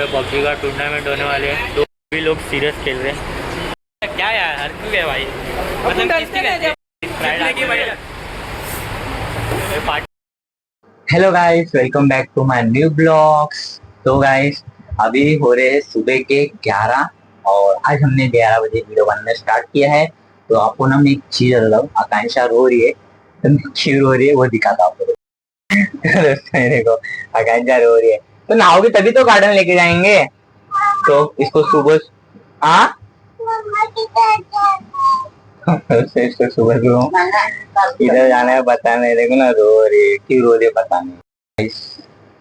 पे पबजी का टूर्नामेंट होने वाले हैं, तो भी लोग सीरियस खेल रहे हैं। क्या यार, हर क्यों है भाई, hello guys, welcome back to my new blogs. तो गाइस अभी हो रहे हैं सुबह के 11 और आज हमने 11 बजे वीडियो बनाना स्टार्ट किया है। तो आपको ना मैं एक चीज बताऊँ, आकांक्षा रो रही है, तो क्यों रो रही है वो दिखाता हूँ आपको। दोस्तों देखो, आकांक्षा रो रही है, तो नहाओगे तभी तो गार्डन लेके जाएंगे। तो इसको सुबह इसको सुबह क्यों इधर जाना है बता नहीं, देखो ना रो रही है, क्यों रो रही है पता नहीं।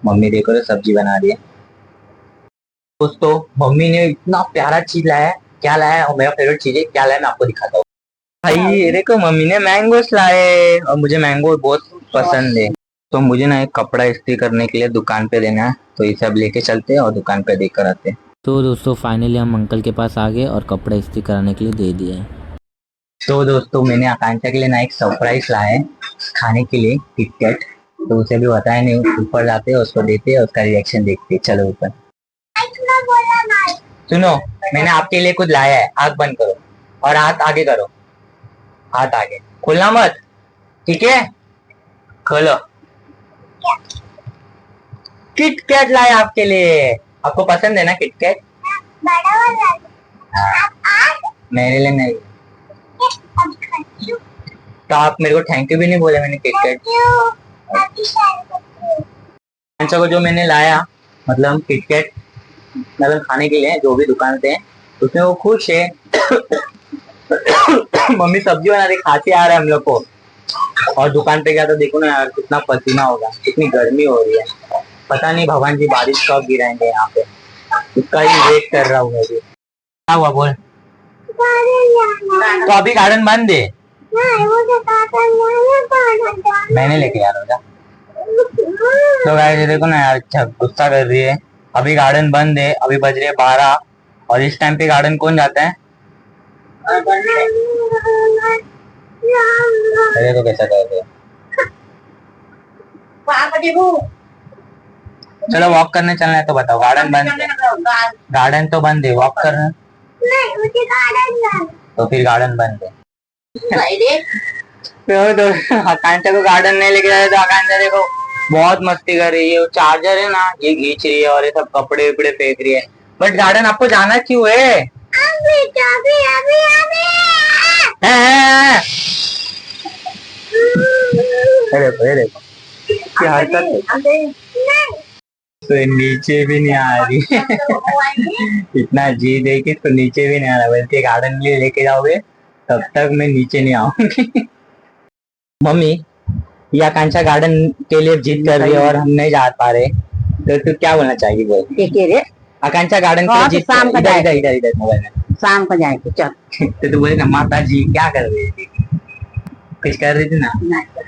मम्मी देखो तो सब्जी बना रही है। दोस्तों मम्मी ने इतना प्यारा चीज लाया है। क्या लाया है और मेरा फेवरेट चीज है, क्या लाया मैं आपको दिखाता हूँ। भाई देखो, मम्मी ने मैंगोस लाए और मुझे मैंगो बहुत पसंद है। तो मुझे ना एक कपड़ा इस्त्री करने के लिए दुकान पे देना है, तो ये सब लेके चलते हैं और दुकान पे देख कर आते हैं। तो दोस्तों फाइनली हम अंकल के पास आ गए और कपड़ा इस्त्री कराने के लिए दे दिए। तो दोस्तों मैंने आकांक्षा के लिए ना एक सरप्राइज लाया है खाने के लिए, किटकैट। तो उसे भी बताया नहीं, ऊपर जाते हैं उसको देते हैं, उसका रिएक्शन देखते हैं। चलो ऊपर। सुनो, मैंने आपके लिए कुछ लाया है, आंख बंद करो और हाथ आगे करो, हाथ आगे, खोलना मत, ठीक है? खोलो। किटकैट लाया आपके लिए, आपको पसंद है ना किटकैट? मेरे लिए नहीं। तो आप मेरे को थैंक यू भी नहीं बोले, मैंने किटकैट को जो मैंने लाया, मतलब किटकैट मतलब खाने के लिए जो भी दुकान से, उसमें वो खुश है। मम्मी सब्जी बना रही, खांसी आ रहा है हम लोग को। और दुकान पे गया तो देखो ना यार, कितना पसीना होगा, कितनी गर्मी हो रही है। पता नहीं भगवान जी बारिश कब गिराएंगे यहाँ पे, उसका ही वेट कर रहा हूँ मैं भी। क्या हुआ बोल? तो अभी गार्डन बंद है। मैंने लेके आ रहा हूँ। तो गाइस देखो ना यार, अच्छा गुस्सा कर रही है। अभी गार्डन बंद है, अभी बज रहे 12 और इस टाइम पे गार्डन कौन जाता है? अरे तो कैसा कर रहे? चलो वॉक करने चलना है तो बताओ, गार्डन बंद है। गार्डन तो बंद है, वॉक करना तो फिर गार्डन बंद है। तो आकांक्षा को गार्डन नहीं लेके जाए तो आकांक्षा देखो बहुत मस्ती कर रही है। वो चार्जर है ना, ये खींच रही है और ये सब कपड़े वपड़े फेंक रही है। बट गार्डन आपको जाना क्यों है? अरे देखो क्या हरकत है। तो नीचे भी नहीं आ रही। इतना जी दे कि तो नीचे भी नहीं आ रहा, बल्कि गार्डन लिए लेके जाओगे तब तक मैं नीचे नहीं आऊंगी। मम्मी, ये आकांक्षा गार्डन के लिए जिद कर रही है और हम नहीं जा पा रहे, तो तू क्या बोलना चाहेगी बोल? आकांक्षा गार्डन के लिए जिद, इधर इधर इधर मोबाइल में शाम को जाएंगे चल। तो तू बोले ना माता जी क्या कर रही थी, कुछ कर रही थी ना?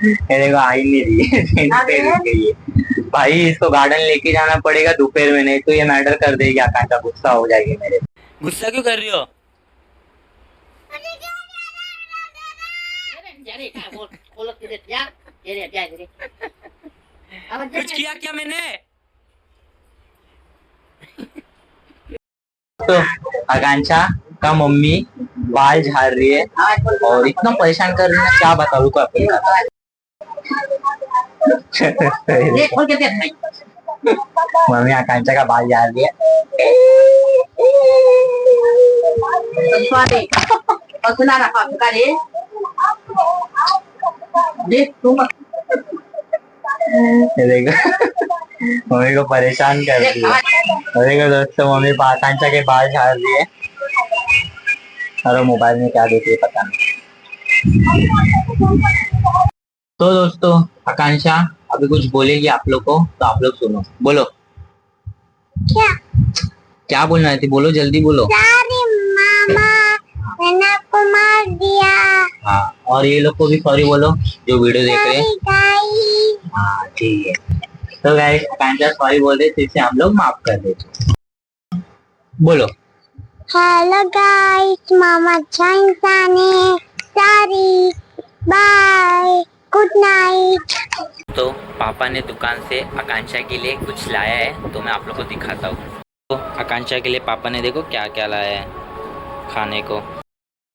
मेरे को आ ही नहीं रही है। भाई इसको गार्डन लेके जाना पड़ेगा दोपहर में, नहीं तो ये मैटर कर देगी आकांक्षा, गुस्सा हो जाएगी मेरे। गुस्सा क्यों कर रही हो? कुछ किया क्या मैंने? तो आकांक्षा का मम्मी बाल झाड़ रही है और इतना परेशान कर रही है, क्या बताऊँ को आपको। मम्मी आकांक्षा का बाल झाड़ रही है। मम्मी को परेशान कर रही है। देखो दोस्तों, मम्मी आकांक्षा के बाल झाड़ रही है और मोबाइल में क्या देख रही है पता नहीं। तो दोस्तों आकांक्षा अभी कुछ बोलेगी आप लोग को, तो आप लोग सुनो, बोलो क्या बोलना है, बोलो जल्दी बोलो। मामा मैंने आपको मार दिया। हाँ, और ये लोग को भी सॉरी बोलो जो वीडियो देख रहे हैं। हाँ ठीक है। तो गाइस आकांक्षा सॉरी बोल दे, तो इसे हम लोग माफ कर देते। बोलो हेलो गाइस, मामा अच्छा इंसान है, सॉरी, बाय, गुड नाइट। तो पापा ने दुकान से आकांक्षा के लिए कुछ लाया है, तो मैं आप लोग को दिखाता हूँ। तो आकांक्षा के लिए पापा ने देखो क्या क्या लाया है खाने को।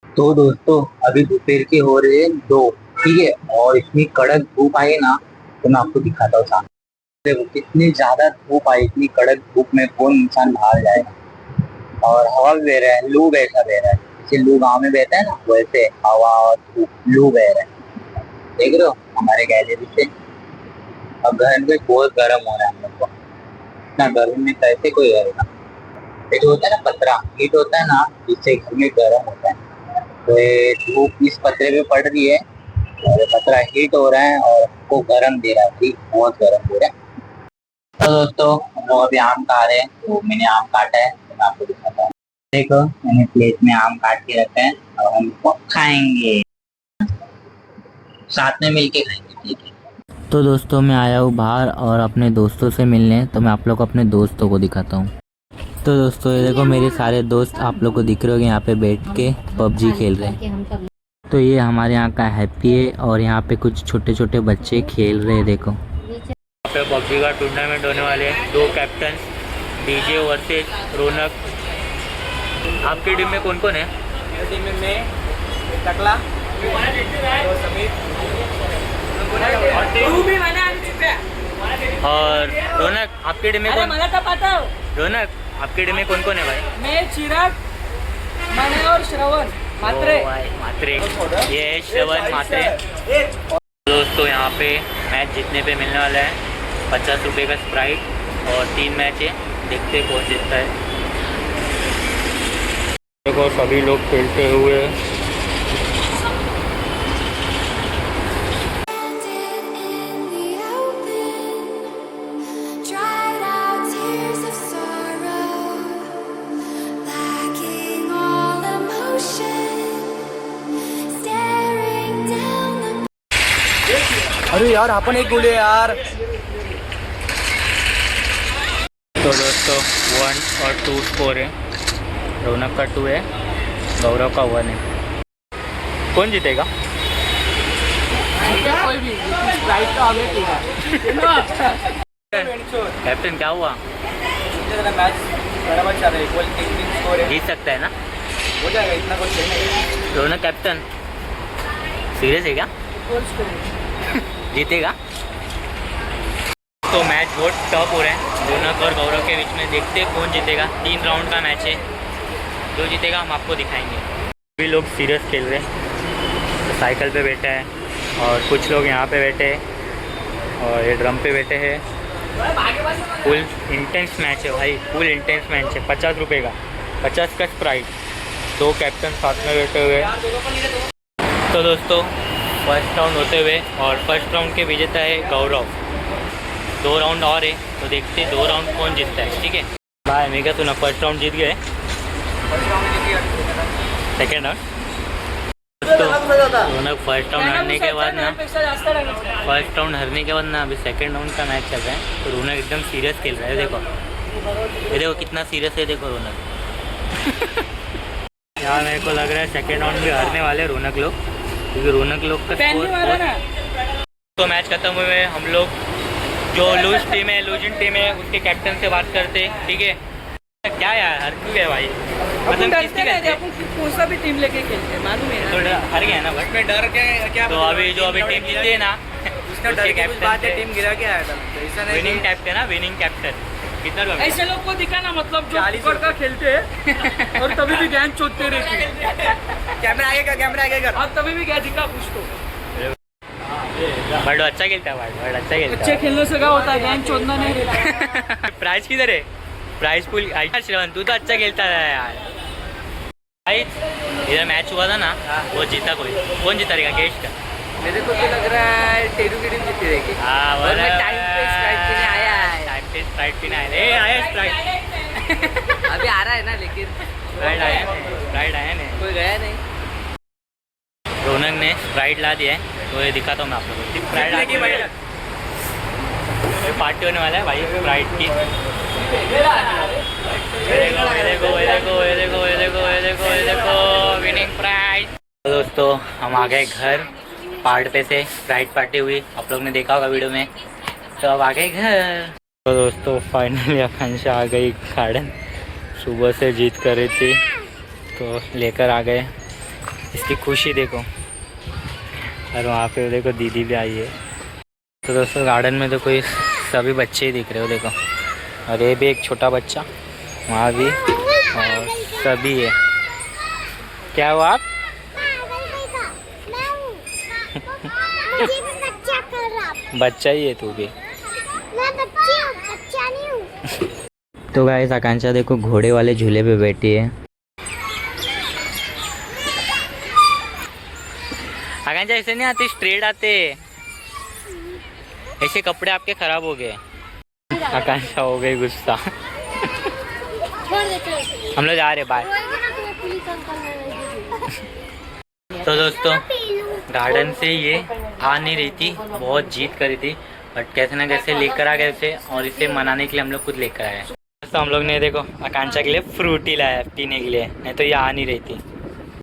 तो दोस्तों अभी दोपहर के हो रहे हैं 2, ठीक है, और इतनी कड़क धूप आई है ना, तो मैं आपको दिखाता हूँ सामने। देखो कितनी ज्यादा धूप आई, इतनी कड़क धूप में कौन इंसान बाहर जाएगा। और हवा भी बह रहा है, लू वैसा बह रहा है, जैसे लू गाँव में बहता है ना, वैसे हवा और धूप लू बह रहा है। देख रहे हो हमारे गैलरी से। अब घर में बहुत गर्म हो रहा है हम लोग को, इतना गर्मी में कैसे कोई रहेगा। ये जो होता है ना पतरा हीट होता है ना, जिससे घर में गर्म होता है, तो ये धूप इस पतरे पे पड़ रही है और ये पतरा हीट हो रहा है और हमको गर्म दे रहा है, ठीक, बहुत गर्म हो रहा है। तो दोस्तों हम लोग अभी आम खा रहे हैं, तो मैंने आम काटा है, तो मैं आपको दिखाता हूँ। देखो मैंने प्लेट में आम काट के रखा है और हम इसको खाएंगे, साथ में मिलके खाएंगे, ठीक है। तो दोस्तों मैं आया हूँ बाहर और अपने दोस्तों से मिलने, तो मैं आप लोग को अपने दोस्तों को दिखाता हूँ। तो दोस्तों ये देखो मेरे सारे दोस्त आप लोग को दिख रहे होंगे यहाँ पे बैठ के पबजी खेल रहे हैं। तो ये हमारे यहाँ का हैप्पी है और यहाँ पे कुछ छोटे छोटे बच्चे खेल रहे हैं। देखो यहाँ पे पबजी का टूर्नामेंट होने वाले हैं। 2 कैप्टन डीजे वर्सेस रौनक। आपकी टीम में कौन कौन है? टीम में मैं, टकला, और रौनक आपकी टीम में कौन? रौनक आपकी टीम में कौन कौन है भाई? मैं चिराग, मैंने और श्रवण मात्रे। मात्रे, ये है श्रवण मात्रे। दोस्तों यहाँ पे मैच जीतने पे मिलने वाला है 50 रुपये का स्प्राइट और 3 मैच है, देखते कौन जीतता है। देखो सभी लोग खेलते हुए। अरे यार अपन एक गोले यार। तो दोस्तों 1 और 2 स्कोर है। रौनक का 2 है, गौरव का 1 है। कौन जीतेगा? कोई भी स्प्राइट तो आगे ठीक है। कैप्टन क्या हुआ? मैच बराबर चल रहा है, इक्वल 3-3 स्कोर है, जीत सकता है ना? हो जाएगा, इतना कुछ नहीं। रौनक कैप्टन सीरियस है क्या? जीतेगा? तो मैच बहुत टफ हो रहा है रौनक और गौरव के बीच में, देखते हैं कौन जीतेगा। 3 राउंड का मैच है, जो जीतेगा हम आपको दिखाएंगे। सभी लोग सीरियस खेल रहे हैं। तो साइकिल पे बैठे हैं और कुछ लोग यहाँ पे बैठे हैं और ये ड्रम पे बैठे हैं। फुल इंटेंस मैच है भाई, फुल इंटेंस मैच है। 50 रुपये का, 50 का स्प्राइट, 2 कैप्टन साथ में बैठे हुए। तो दोस्तों फर्स्ट राउंड होते हुए और फर्स्ट राउंड के विजेता है गौरव। 2 राउंड और है, तो देखते हैं 2 राउंड कौन जीतता है, ठीक है भाई। मैं क्या सुना फर्स्ट राउंड जीत गए, सेकेंड राउंड तो फर्स्ट राउंड हारने के बाद ना, फर्स्ट राउंड हारने के बाद ना अभी सेकेंड राउंड का मैच चल रहा है। तो रौनक एकदम सीरियस खेल रहा है। देखो ये देखो कितना सीरियस है, देखो रौनक। यार मेरे को लग रहा है सेकेंड राउंड भी हारने वाले रौनक लोग, क्योंकि रौनक लोग का स्कोर। तो मैच खत्म हुए, हम लोग जो लूजिंग टीम है उसके कैप्टन से बात करते, ठीक है। क्या यार हर क्यों गए भाई? मतलब किसकी गलती है? कौन सा भी टीम लेके खेलते हैं मालूम है। तो हार गया ना बट में डर के क्या। तो अभी जो अभी टीम जीती है ना, उसका डर की बात है, टीम गिरा के आया था। विनिंग कैप्टन ना, विनिंग कैप्टन। कितना ऐसे लोग को दिखा ना, मतलब जो ऊपर का खेलते हैं और तभी भी गेंद चोटते रहते हैं। कैमरा आगे कर, कैमरा आगे कर। और तभी भी क्या दिखा कुछ तो। बट अच्छा खेलता है भाई, बट अच्छा खेलता है। अच्छे खेलने से क्या होता है, गेंद चोदना नहीं रहता। प्राइज किधर है? प्राइज पुल। श्रवण तू तो अच्छा खेलता था यार। भाई इधर मैच हुआ था ना, वो जीता कोई, कौन जीता रहेगा गेस्ट का? मेरे को तो लग रहा है टेरू की टीम जीती रहेगी। हाँ और मैं टाइम पे स्प्राइट पीने आया है। टाइम पे स्प्राइट पीने आया स्प्राइट। अभी आ रहा है ना, लेकिन स्प्राइट आया नहीं, कोई गया नहीं। रौनक ने स्प्राइट ला दिया है, तो ये दिखाता हूँ मैं आप लोगों को। स्प्राइट पार्टी होने वाला है भाई स्प्राइट की। देखो विनिंग प्राइज। दोस्तों हम आ गए घर, पहाड़ पे से स्प्राइट पार्टी हुई, आप लोग ने देखा होगा वीडियो में। तो अब आ गए घर। तो दोस्तों फाइनली आकांक्षा आ गई गार्डन। सुबह से जिद कर रही थी तो लेकर आ गए। इसकी खुशी देखो। और वहाँ पे देखो दीदी भी आई है। तो दोस्तों गार्डन में तो कोई सभी बच्चे ही दिख रहे हो देखो। और ये भी एक छोटा बच्चा वहाँ भी, और सभी है। क्या हुआ आप? बच्चा ही है तू भी। तो गाइस आकांक्षा देखो घोड़े वाले झूले पे बैठी है। आकांक्षा ऐसे नहीं आते, स्ट्रेट आते। ऐसे कपड़े आपके खराब हो गए। आकांक्षा हो गई गुस्सा। हम लोग जा रहे बाय। तो दोस्तों गार्डन से ये आ नहीं रही थी, बहुत जीत कर रही थी, बट कैसे ना कैसे लेकर आ गए उसे, और इसे मनाने के लिए हम लोग खुद लेकर आए। तो हम लोग ने देखो आकांक्षा के लिए फ्रूटी लाया पीने के लिए, नहीं तो ये आ नहीं रही थी।